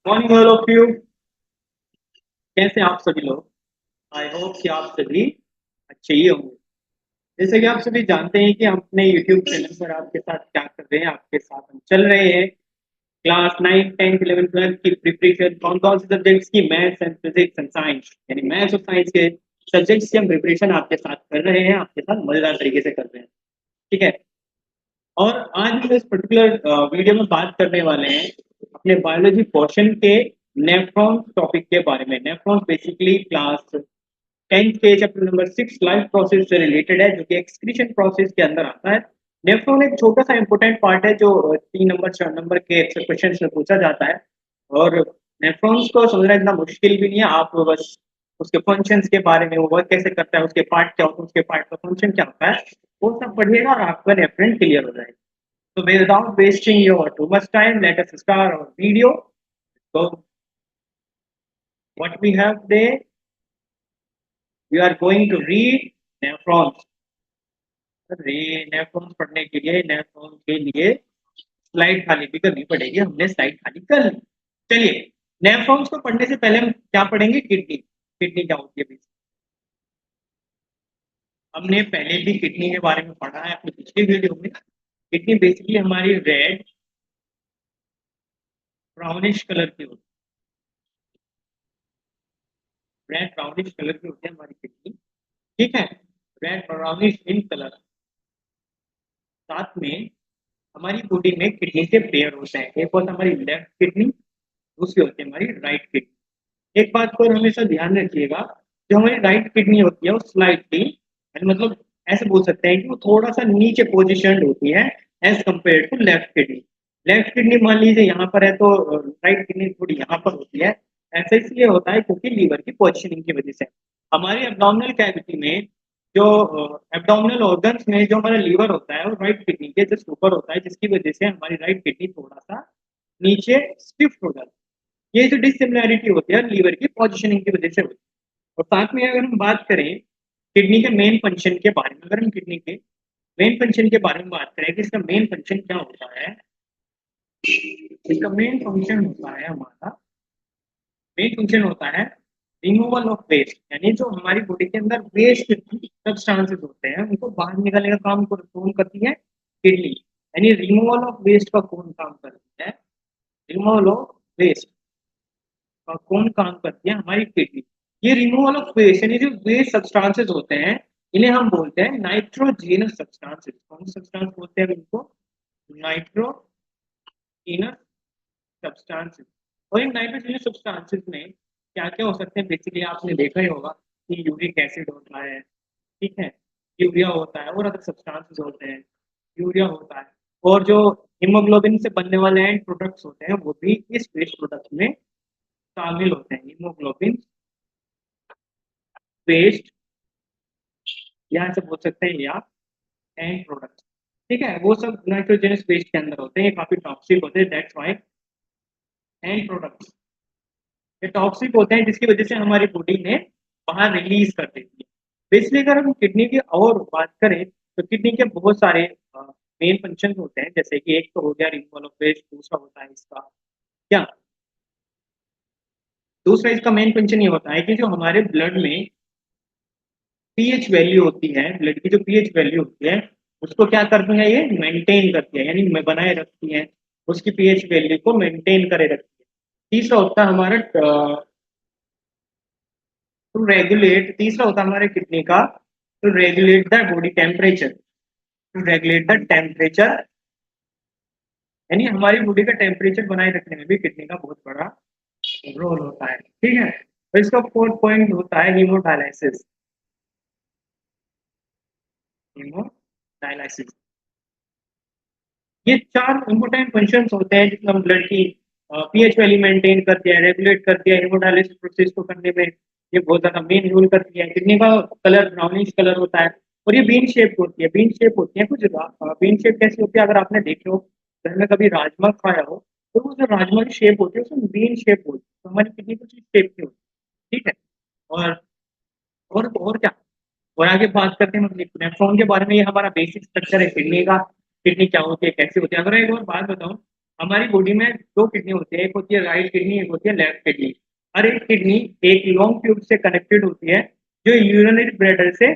Morning all of you. कैसे हैं आप सभी लोग? आई होप कि आप सभी अच्छे ही होंगे। जैसे कि आप सभी जानते हैं कि हम अपने यूट्यूब चैनल पर आपके साथ क्या कर रहे हैं, आपके साथ हम चल रहे हैं क्लास 9, 10, 11, 12 की प्रिपरेशन। कौन कौन से सब्जेक्ट्स की? Maths and physics and science, यानी मैथ्स और साइंस के सब्जेक्ट्स की हम प्रिपरेशन आपके साथ कर रहे हैं, आपके साथ मजेदार तरीके से कर रहे हैं। ठीक है। और आज हम इस पर्टिकुलर वीडियो में बात करने वाले हैं अपने बायोलॉजी पोर्शन के नेफ्रॉन टॉपिक के बारे में। नेफ्रॉन बेसिकली क्लास 10th के चैप्टर नंबर 6 लाइफ प्रोसेस से रिलेटेड है, जो कि एक्सक्रीशन प्रोसेस के अंदर आता है। नेफ्रॉन एक छोटा सा इंपॉर्टेंट पार्ट है जो 3 नंबर 4 नंबर के क्वेश्चन में पूछा जाता है। और नेफ्रॉन्स को समझना इतना मुश्किल भी नहीं है, आप बस उसके फंक्शंस के बारे में, वो वर्क कैसे करता है, उसके पार्ट क्या होते हैं, उसके पार्ट का फंक्शन क्या होता है, वो सब पढ़िएगा और आपका नेफ्रॉन क्लियर हो जाएगा। So without wasting your too much time, let us start our video. So what we have there, we are going to read nephrons. Nephrons पढ़ने के लिए, नेफ्रॉन के लिए स्लाइड खाली भी करनी पड़ेगी, हमने स्लाइड खाली कर ली। चलिए, नेफ्रॉन्स को पढ़ने से पहले हम क्या पढ़ेंगे? किडनी। किडनी क्या होती है? हमने पहले भी किडनी के बारे में पढ़ा है अपनी पिछली वीडियो में। किडनी बेसिकली हमारी रेड ब्राउनिश कलर की होती है। रेड ब्राउनिश कलर की होती है हमारी किडनी। ठीक है। Red brownish in colour. साथ में हमारी बॉडी में किडनी के पेयर होते हैं। एक होता है हमारी लेफ्ट किडनी, दूसरी होती है हमारी राइट किडनी। एक बात को हमेशा ध्यान रखिएगा, जो हमारी राइट किडनी होती है वो स्लाइटली, मतलब ऐसे बोल सकते हैं कि वो थोड़ा सा नीचे पोजिशन होती है as compare to left kidney. Left kidney मान लीजिए यहाँ पर है तो राइट किडनी थोड़ी यहाँ पर होती है। ऐसा इसलिए होता है क्योंकि लीवर की पोजिशनिंग की वजह से। हमारी एब्डोमिनल कैविटी में, जो एब्डोमिनल ऑर्गन्स में जो हमारा लीवर होता है वो राइट किडनी के जस्ट ऊपर होता है, जिसकी वजह से हमारी राइट किडनी थोड़ा सा नीचे शिफ्ट हो जाती है। ये जो डिसिमिलैरिटी होती है लीवर की पोजिशनिंग की वजह से होती है। और साथ में अगर हम बात करें किडनी के मेन फंक्शन के बारे में, अगर हम किडनी के मेन फंक्शन के बारे में बात करें कि इसका मेन फंक्शन क्या होता है, इसका मेन फंक्शन होता है हमारा, मेन फंक्शन होता है रिमूवल ऑफ वेस्ट, यानी जो हमारी बॉडी के अंदर वेस्ट सब्सटेंसेस होते हैं उनको बाहर निकालने का काम कौन करती है? किडनी। यानी रिमूवल ऑफ वेस्ट का कौन काम करती है? रिमूवल ऑफ वेस्ट का कौन काम करती है? हमारी किडनी। ये रिमूवल ऑफ वेस्ट यानी जो वेस्ट सब्सटेंसेस होते हैं, इन्हें हम बोलते हैं नाइट्रोजेनस सब्सटेंसेस। कौन सब्सटेंस बोलते हैं इनको? Nitrogenous substances. और इन नाइट्रोजन सब्सटेंसेस में क्या क्या हो सकते हैं? बेसिकली आपने देखा ही होगा कि यूरिक एसिड होता है, ठीक है, यूरिया होता है और अदर सब्सटेंसेस होते हैं। यूरिया होता है, और जो हीमोग्लोबिन से बनने वाले एंड प्रोडक्ट्स होते हैं वो भी इस वेस्ट प्रोडक्ट में शामिल होते हैं। हीमोग्लोबिन वेस्ट, यहाँ से बोल सकते हैं, या एंड प्रोडक्ट्स, ठीक है, वो सब नाइट्रोजनस वेस्ट के अंदर होते हैं। ये काफी टॉक्सिक होते हैं, दैट्स व्हाई एंड प्रोडक्ट्स ये टॉक्सिक होते हैं, जिसकी वजह से हमारी बॉडी में बाहर रिलीज कर देती है। बेसिकली अगर हम किडनी की और बात करें तो किडनी के बहुत सारे मेन फंक्शन होते हैं, जैसे कि एक तो हो गया रिमूवल ऑफ वेस्ट, दूसरा होता है इसका क्या, दूसरा इसका मेन फंक्शन ये होता है कि जो हमारे ब्लड में पीएच वैल्यू होती है, ब्लड की जो पीएच वैल्यू होती है उसको क्या करती है? ये मेंटेन करती है, यानी बनाए रखती है, उसकी पीएच वैल्यू को मेंटेन करे रखती है। तीसरा होता है हमारा टू रेगुलेट, तीसरा होता है हमारे किडनी का to regulate the body temperature, to regulate the temperature, यानी हमारी बॉडी का टेम्परेचर बनाए रखने में भी किडनी का बहुत बड़ा रोल होता है। ठीक है। तो इसका फोर्थ पॉइंट होता है हीमोडायलिसिस। हीमोडायलिसिस, ये चार इंपोर्टेंट फंक्शंस होते हैं जिसमें हम ब्लड की पीएच वैल्यू मेंटेन करती है, रेगुलेट करती है, हीमोडायलिसिस प्रोसेस को करने में ये बहुत ज्यादा मेन रोल करती है। किडनी का कलर ब्राउनिश कलर होता है और ये बीन शेप होती है, बीन शेप होती है कुछ। बीन शेप कैसी होती है? अगर आपने देखे हो घर में कभी राजमा खाया हो तो वो जो राजमा की शेप होती है उसमें बीन शेप होती है, तो हमारी किडनी कुछ इस शेप की होती है। ठीक है। और और क्या, और आगे बात करते हैं हम नेफ्रॉन के बारे में। ये हमारा बेसिक स्ट्रक्चर है किडनी का। किडनी क्या होती है, कैसे होती है? अगर एक और बात बताऊं, हमारी बॉडी में दो किडनी होती है, एक होती है राइट किडनी, एक होती है लेफ्ट किडनी। हर एक किडनी एक लॉन्ग ट्यूब से कनेक्टेड होती है जो यूरिनरी ब्लैडर से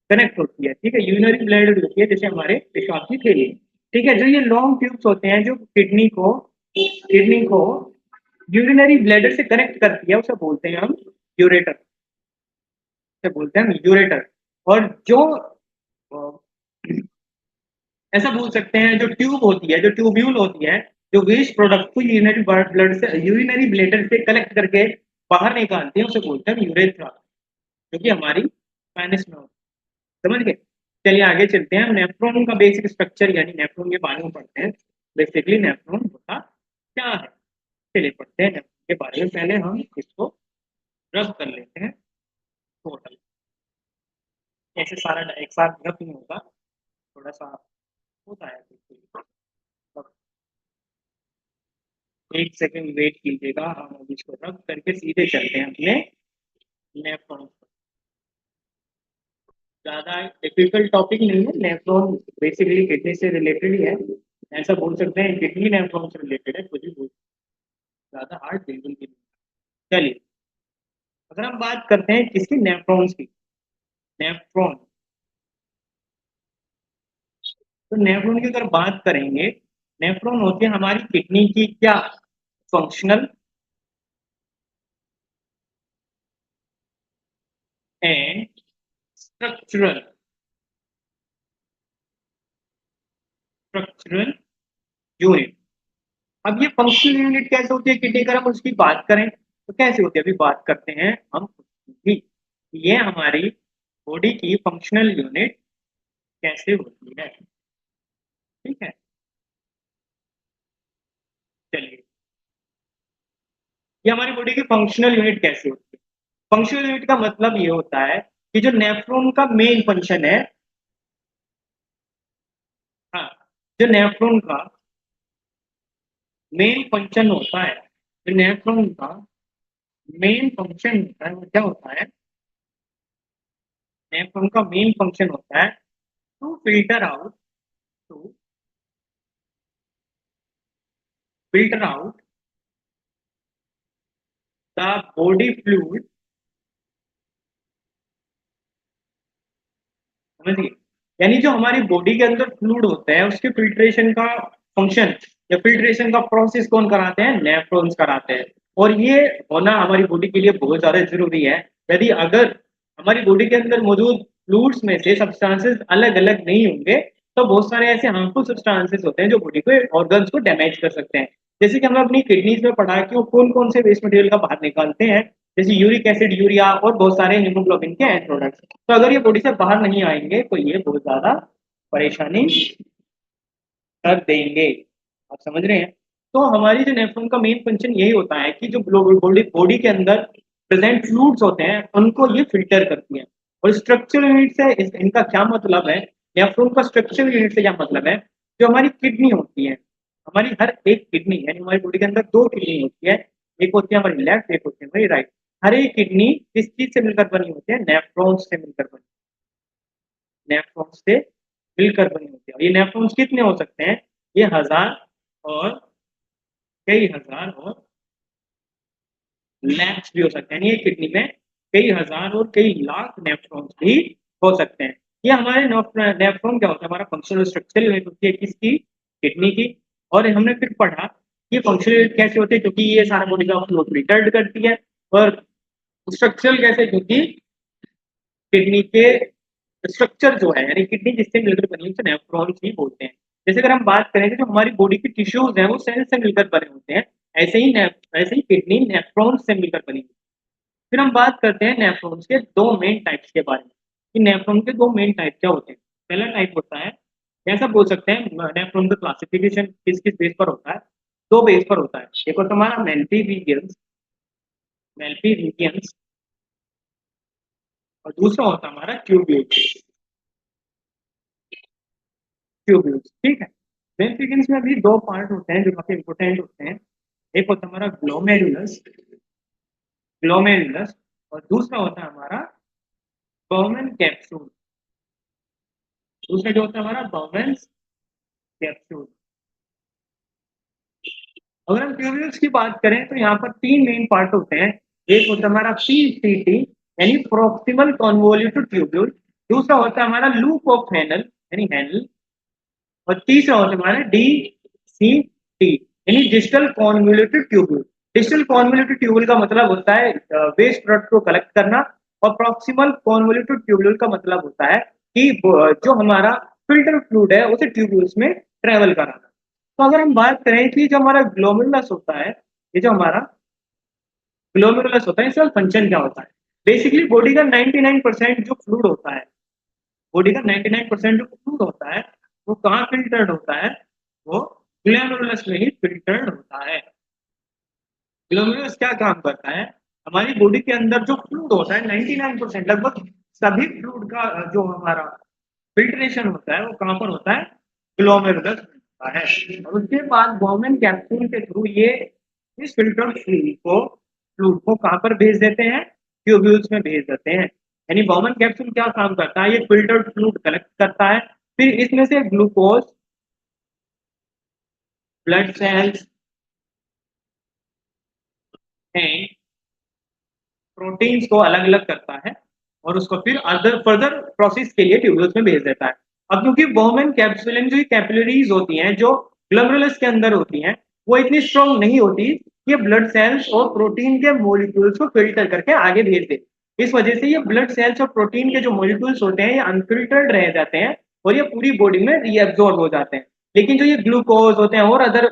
कनेक्ट होती है। ठीक है, यूरिनरी ब्लैडर होती है जैसे हमारे पेशाब की थैली। ठीक है, जो ये लॉन्ग ट्यूब्स होते हैं जो किडनी को यूरिनरी ब्लैडर से कनेक्ट करती है, उसे बोलते हैं हम यूरेटर। उसे बोलते हैं हम यूरेटर। और जो ऐसा बोल सकते हैं जो ट्यूब होती है, जो ट्यूब्यूल होती है, जो वेस्ट प्रोडक्ट को यूरिनरी ब्लैडर से कलेक्ट करके बाहर निकालते हैं, उसे बोलते हैं यूरेथ्रा, जो कि हमारी पेनिस में होती है। समझ गए? चलिए आगे चलते हैं। नेफ्रॉन का बेसिक स्ट्रक्चर यानी नेफ्रॉन के बारे में पढ़ते हैं। बेसिकली नेफ्रॉन होता क्या है, चलिए पढ़ते हैं नेफ्रॉन के बारे में। पहले हम इसको रब कर लेते हैं टोटल। ऐसे सारा एक साथ रब नहीं होगा, थोड़ा सा होता है। एक सेकंड वेट कीजिएगा, हम अभी इसको रब करके सीधे चलते हैं अपने नेफ्रॉन। ज्यादा डिफिकल्ट टॉपिक नहीं है, नेफ्रॉन बेसिकली किडनी से रिलेटेड ही है। ऐसा बोल सकते हैं किडनी नेफ्रॉन से रिलेटेड है, कुछ भी बोल, ज्यादा हार्ड बिल्कुल भी नहीं। चलिए, अगर हम बात करते हैं किसकी, नेफ्रॉन्स की। नेफ्रॉन, तो नेफ्रॉन की अगर बात करेंगे, नेफ्रॉन होते हैं हमारी किडनी की क्या functional and structural structural unit. अब ये फंक्शनल यूनिट कैसे होती है किडनी, अगर हम उसकी बात करें तो कैसे होती है, अभी बात करते हैं हम उसकी। ये हमारी बॉडी की फंक्शनल यूनिट कैसे होती है। ठीक है, चलिए, ये हमारी बॉडी की फंक्शनल यूनिट कैसे होती है। फंक्शनल यूनिट का मतलब ये होता है कि जो नेफ्रॉन का मेन फंक्शन है, हाँ, जो नेफ्रॉन का मेन फंक्शन होता है, जो नेफ्रॉन का मेन फंक्शन होता है वो क्या होता है, नेफ्रॉन का मेन फंक्शन होता है to filter out, to filter out the body fluid. समझिए, यानी जो हमारी बॉडी के अंदर फ्लूइड होते हैं उसके फिल्ट्रेशन का फंक्शन या फिल्ट्रेशन का प्रोसेस कौन कराते हैं, नेफ्रॉन्स कराते हैं। और ये होना हमारी बॉडी के लिए बहुत ज्यादा जरूरी है। यदि अगर हमारी बॉडी के अंदर मौजूद फ्लूइड्स में से सब्सटेंसेस अलग अलग नहीं होंगे तो बहुत सारे ऐसे हार्मफुल सब्सटेंसेस होते हैं जो बॉडी को ऑर्गन्स को डैमेज कर सकते हैं। जैसे कि हमने अपनी किडनीज में पढ़ा कि वो कौन कौन से वेस्ट मटेरियल का बाहर निकालते हैं, जैसे यूरिक एसिड, यूरिया और बहुत सारे हीमोग्लोबिन के एंड प्रोडक्ट्स। तो अगर ये बॉडी से बाहर नहीं आएंगे तो ये बहुत ज्यादा परेशानी कर देंगे। आप समझ रहे हैं? तो हमारी जो नेफ्रॉन का मेन फंक्शन यही होता है कि जो बॉडी बॉडी के अंदर प्रेजेंट फ्लूइड्स होते हैं उनको ये फिल्टर करती है। और स्ट्रक्चरल यूनिट से इनका क्या मतलब है, नेफ्रॉन का स्ट्रक्चरल यूनिट से क्या मतलब है, जो हमारी किडनी होती है, हमारी हर एक किडनी यानी हमारी बॉडी के अंदर दो किडनी होती है, एक होती है हमारी लेफ्ट, एक होती है हमारी राइट। हर एक किडनी किस चीज से मिलकर बनी होती है, नेफ्रॉन्स से मिलकर बनी, नेफ्रॉन्स से मिलकर बनी होती है। और ये नेफ्रॉन्स कितने हो सकते हैं, ये हजार और कई हजार और लैक्स भी हो सकते हैं, यानी एक किडनी में कई हजार और कई लाख नेफ्रॉन्स भी हो सकते हैं। ये हमारे नेफ्रॉन क्या होता है, हमारा फंक्शनल स्ट्रक्चर यूनिट होती है किसकी, किडनी की। और हमने फिर पढ़ा कि फंक्शनल यूनिट कैसे होते हैं, क्योंकि ये सारा बॉडी का फ्लो रिटर्न करती है। और स्ट्रक्चरल कैसे, क्योंकि किडनी के स्ट्रक्चर जो है यानी किडनी जिससे मिलकर बनी है उसे नेफ्रॉन्स ही बोलते हैं। जैसे अगर हम बात करें कि जो हमारी बॉडी के टिश्यूज हैं वो सेल से मिलकर बने होते हैं, ऐसे ही किडनी नेफ्रॉन्स से मिलकर बनी होती है। फिर हम बात करते हैं नेफ्रॉन्स के दो मेन टाइप्स के बारे में कि नेफ्रॉन के दो मेन टाइप क्या होते हैं। पहला टाइप होता है, ऐसा बोल सकते हैं नेफ्रॉन का क्लासिफिकेशन किस किस बेस पर होता है, दो बेस पर होता है। एक होता है हमारा मेल्पीवियंस और दूसरा होता है हमारा ट्यूब्यूल्स। ठीक है, मेल्पिगियंस में भी दो पार्ट होते हैं जो काफी इंपॉर्टेंट होते हैं। एक होता है हमारा ग्लोमेरुलस और दूसरा होता है हमारा बर्मन कैप्सूल। दूसरा जो होता है हमारा बर्मन कैप्सूल। अगर हम ट्यूब्यूल्स की बात करें तो यहाँ पर 3 मेन पार्ट होते हैं। एक होता है हमारा पीसीटी यानी प्रॉक्सिमल कन्वोल्यूटेड ट्यूब्यूल, दूसरा होता है हमारा लूप ऑफ हैनल यानी हैनल, और तीसरा होता है हमारा डीसीटी यानी digital convoluted tubule. Digital convoluted tubule का मतलब होता है वेस्ट प्रोडक्ट को कलेक्ट करना, और प्रॉक्सिमल कॉन्वोल्यूटेड ट्यूब्यूल का मतलब होता है कि जो हमारा फिल्टर फ्लूइड है उसे ट्यूब्यूल्स में ट्रेवल कराना। तो अगर हम बात करें कि जो हमारा ग्लोमेरुलस होता है, ये जो हमारा ग्लोमेरुलस होता है, इसका फंक्शन क्या होता है? बेसिकली बॉडी का 99% जो फ्लूइड होता है, बॉडी का 99% जो फ्लूइड होता है, वो कहाँ फिल्टर्ड होता है? वो ग्लोमेरुलस में ही फिल्टर्ड होता है। ग्लोमेरुलस क्या काम करता है? हमारी बॉडी के अंदर जो फ्लूइड होता है 99% लगभग सभी फ्लूइड का जो हमारा फिल्ट्रेशन होता है वो कहाँ पर होता है? ग्लोमेरुलस में होता है। और उसके बाद गवर्नमेंट कैप्सूल के थ्रू ये इस फिल्टर्ड फ्लूइड को कहाँ पर भेज देते हैं? ट्यूब्यूल्स में भेज देते हैं। यानी गवर्नमेंट कैप्सूल क्या काम करता है? ये फिल्टर्ड फ्लूइड कलेक्ट करता है, फिर इसमें से glucose, blood cells and proteins को अलग अलग करता है और उसको फिर अदर फर्दर प्रोसेस के लिए ट्यूब्यूल्स में भेज देता है। अब क्योंकि बोमेन कैप्सुलिन जो कैपिलरीज होती हैं जो ग्लोमेरुलस के अंदर होती हैं, वो इतनी स्ट्रॉन्ग नहीं होती कि ब्लड सेल्स और प्रोटीन के मॉलिक्यूल्स को फिल्टर करके आगे भेज दे। इस वजह से ये ब्लड सेल्स और प्रोटीन के जो मॉलिक्यूल्स होते हैं ये अनफिल्टर्ड रह जाते हैं और ये पूरी बॉडी में रीअब्सॉर्ब हो जाते हैं। लेकिन जो ये ग्लूकोज होते हैं और अदर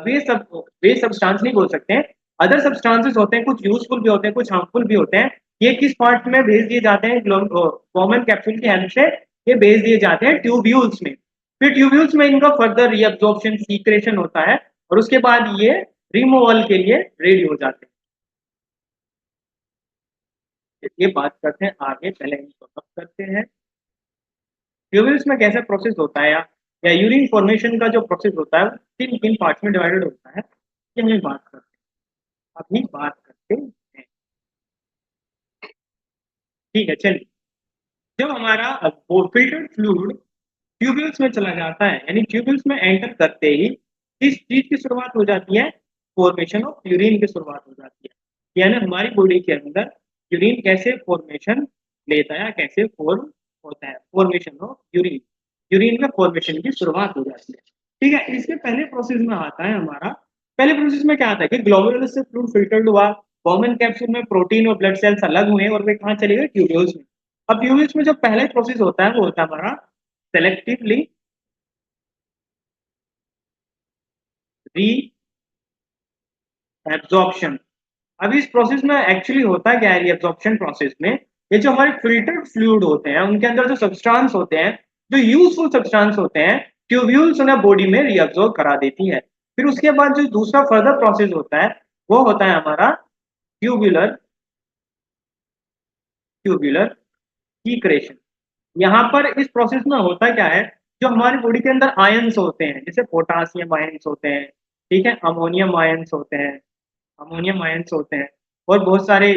वे सब्सटेंस नहीं बोल सकते हैं, अदर सब्सटेंसेस होते हैं, कुछ यूजफुल भी होते हैं कुछ हार्मफुल भी होते हैं। ये किस पार्ट में भेज दिए जाते हैं? कॉमन कैप्सूल की हेल्प से ये भेज दिए जाते हैं ट्यूब्यूल्स में। फिर ट्यूब्यूल्स में इनका फर्दर रीअब्जॉर्प्शन सीक्रेशन होता है और उसके बाद ये रिमूवल के लिए रेडी हो जाते हैं। ये बात करते हैं आगे, पहले इनको सब करते हैं। ट्यूब्यूल्स में कैसा प्रोसेस होता है या यूरिन फॉर्मेशन का जो प्रोसेस होता है वो किन किन पार्ट्स में डिवाइडेड होता है, ये हमें बात करते हैं। अभी बात करते हैं, ठीक है चलिए। जब हमारा फिल्टर्ड फ्लूइड ट्यूब्यूल्स में चला जाता है यानी ट्यूब्यूल्स में एंटर करते ही किस चीज की शुरुआत हो जाती है? फॉर्मेशन ऑफ यूरिन की शुरुआत हो जाती है। यानी हमारी बॉडी के अंदर यूरिन कैसे फॉर्मेशन लेता है, कैसे फॉर्म होता है? फॉर्मेशन ऑफ यूरिन, यूरिन में फॉर्मेशन की शुरुआत हो जाती है। ठीक है, इसके पहले प्रोसेस में आता है हमारा, पहले प्रोसेस में क्या आता है कि ग्लोमेरुलस से फ्लूइड फिल्टर्ड हुआ, कॉमन कैप्सूल में प्रोटीन और ब्लड सेल्स अलग हुए और वे कहाँ चले गए? ट्यूब्यूल्स में। अब ट्यूब्यूल्स में जो पहले प्रोसेस होता है वो होता है हमारा सेलेक्टिवली री एब्जॉर्प्शन। अब इस प्रोसेस में एक्चुअली होता क्या है रीअब्जॉर्प्शन प्रोसेस में? ये जो हमारे फिल्टर्ड फ्लूइड होते हैं उनके अंदर जो सब्सटेंस होते हैं, जो यूजफुल सब्सटेंस होते हैं, ट्यूब्यूल्स उन्हें बॉडी में रीअब्जॉर्ब करा देती है। फिर उसके बाद जो दूसरा फर्दर प्रोसेस होता है वो होता है हमारा ट्यूबुलर ट्यूबुलर सीक्रेशन। यहाँ पर इस प्रोसेस में होता क्या है, जो हमारी बॉडी के अंदर आयंस होते हैं जैसे पोटासियम आयंस होते हैं, ठीक है, अमोनियम आयंस होते हैं, अमोनियम आयंस होते हैं, और बहुत सारे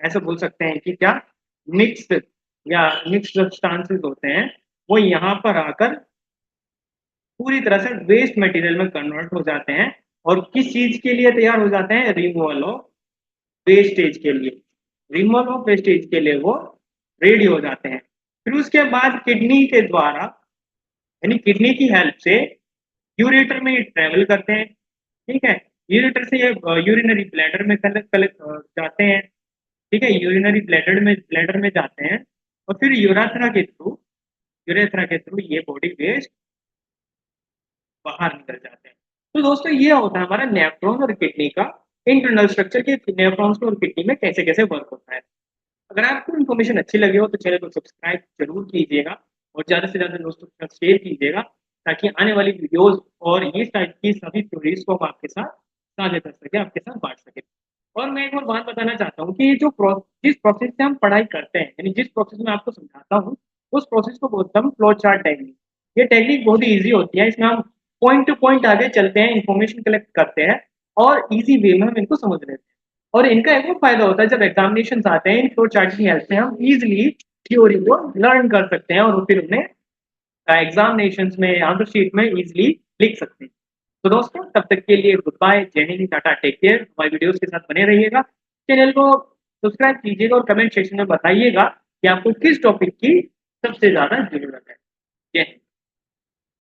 ऐसे बोल सकते हैं कि क्या मिक्स्ड या मिक्स्ड सब्सटेंसेस होते हैं, वो यहाँ पर आकर पूरी तरह से वेस्ट मटेरियल में कन्वर्ट हो जाते हैं और किस चीज के लिए तैयार हो जाते हैं? रिमूवल ऑफ वेस्टेज के लिए, रिमूवल ऑफ वेस्टेज के लिए वो रेडी हो जाते हैं। फिर उसके बाद किडनी के द्वारा यानी किडनी की हेल्प से यूरेटर में ट्रेवल करते हैं, ठीक है। यूरेटर से ये यूरिनरी ब्लैडर में कलेक्ट कलेक्ट जाते हैं, ठीक है, यूरिनरी ब्लैडर में जाते हैं और फिर यूरेथ्रा के थ्रू ये बॉडी वेस्ट बाहर निकल जाते हैं। तो दोस्तों ये होता है हमारा नेफ्रॉन और किडनी का इंटरनल स्ट्रक्चर के नेफ्रॉन्स और किडनी में कैसे कैसे वर्क होता है। अगर आपको इन्फॉर्मेशन अच्छी लगी हो तो चैनल को सब्सक्राइब जरूर कीजिएगा और ज़्यादा से ज़्यादा दोस्तों के साथ शेयर कीजिएगा, ताकि आने वाली वीडियोस और ये टाइप की सभी थ्योरीज को हम आपके साथ साझा कर सके, आपके साथ बांट सके। और मैं एक और बात बताना चाहता हूँ कि जिस प्रोसेस से हम पढ़ाई करते हैं यानी जिस प्रोसेस में आपको समझाता हूँ उस प्रोसेस को बोलता हूँ फ्लो चार्ट टेक्निक। ये टेक्निक बहुत ही ईजी होती है, इसमें हम पॉइंट टू पॉइंट आगे चलते हैं, इन्फॉर्मेशन कलेक्ट करते हैं और ईजी वे में हम इनको समझ लेते हैं। और इनका एक और फायदा होता है, जब एग्जामिनेशन आते हैं इन फ्लो चार्ट की हेल्प से हम इजिली थ्योरी को लर्न कर सकते हैं और फिर उन्हें एग्जामिनेशन में आंसर शीट में इजिली लिख सकते हैं। तो दोस्तों तब तक के लिए गुड बाय, जय हिंद, टाटा, टेक केयर। हमारी वीडियोस के साथ बने रहिएगा। चैनल को सब्सक्राइब कीजिएगा और कमेंट सेक्शन में बताइएगा कि आपको किस टॉपिक की सबसे ज़्यादा ज़रूरत है। जय हिंद।